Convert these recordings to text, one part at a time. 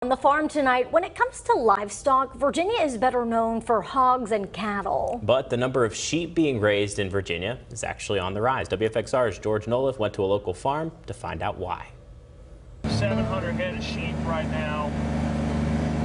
On the farm tonight, when it comes to livestock, Virginia is better known for hogs and cattle. But the number of sheep being raised in Virginia is actually on the rise. WFXR's George Noliff went to a local farm to find out why. 700 head of sheep right now.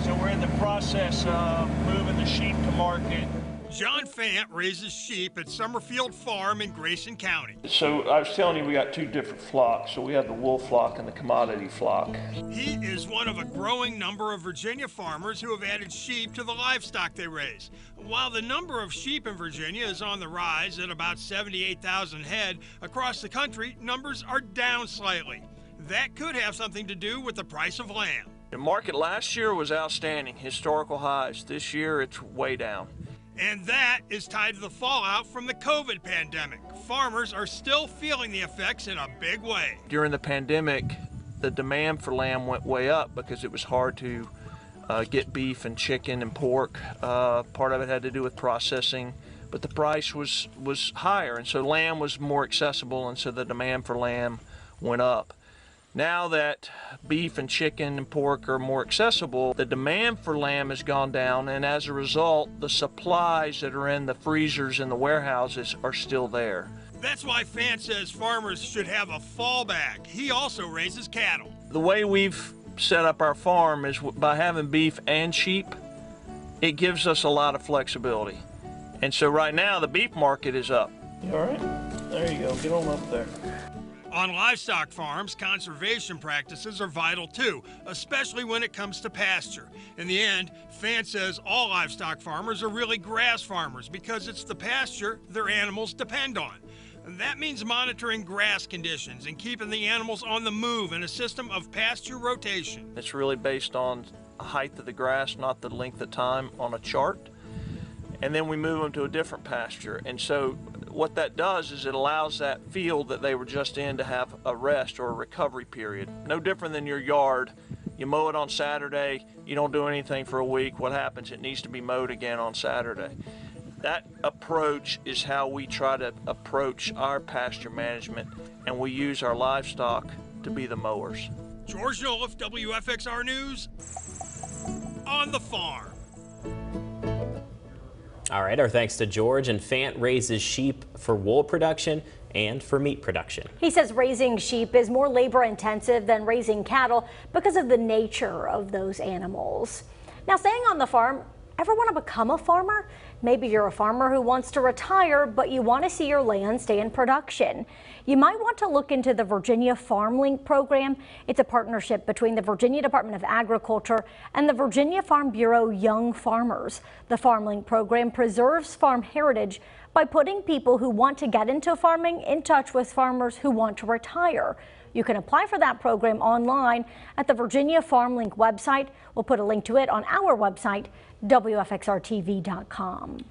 So we're in the process of moving the sheep to market. John Fant raises sheep at Summerfield Farm in Grayson County. So I was telling you we got two different flocks. So we have the wool flock and the commodity flock. He is one of a growing number of Virginia farmers who have added sheep to the livestock they raise. While the number of sheep in Virginia is on the rise at about 78,000 head, across the country, numbers are down slightly. That could have something to do with the price of lamb. The market last year was outstanding, historical highs. This year it's way down. And that is tied to the fallout from the COVID pandemic. Farmers are still feeling the effects in a big way. During the pandemic, the demand for lamb went way up because it was hard to get beef and chicken and pork. Part of it had to do with processing, but the price was higher, and so lamb was more accessible, and so the demand for lamb went up. Now that beef and chicken and pork are more accessible, the demand for lamb has gone down, and as a result, the supplies that are in the freezers and the warehouses are still there. That's why Fant says farmers should have a fallback. He also raises cattle. The way we've set up our farm is by having beef and sheep. It gives us a lot of flexibility. And so right now, the beef market is up. You all right? There you go. Get on up there. On livestock farms, conservation practices are vital too, especially when it comes to pasture. In the end, Fant says all livestock farmers are really grass farmers because it's the pasture their animals depend on. And that means monitoring grass conditions and keeping the animals on the move in a system of pasture rotation. It's really based on the height of the grass, not the length of time on a chart. And then we move them to a different pasture. And so what that does is it allows that field that they were just in to have a rest or a recovery period. No different than your yard. You mow it on Saturday, you don't do anything for a week. What happens? It needs to be mowed again on Saturday. That approach is how we try to approach our pasture management, and we use our livestock to be the mowers. George Noliff, WFXR News, on the farm. All right, our thanks to George. And Fant raises sheep for wool production and for meat production. He says raising sheep is more labor intensive than raising cattle because of the nature of those animals. Now, staying on the farm, ever want to become a farmer? Maybe you're a farmer who wants to retire, but you want to see your land stay in production. You might want to look into the Virginia FarmLink program. It's a partnership between the Virginia Department of Agriculture and the Virginia Farm Bureau Young Farmers. The FarmLink program preserves farm heritage by putting people who want to get into farming in touch with farmers who want to retire. You can apply for that program online at the Virginia FarmLink website. We'll put a link to it on our website, WFXRTV.com.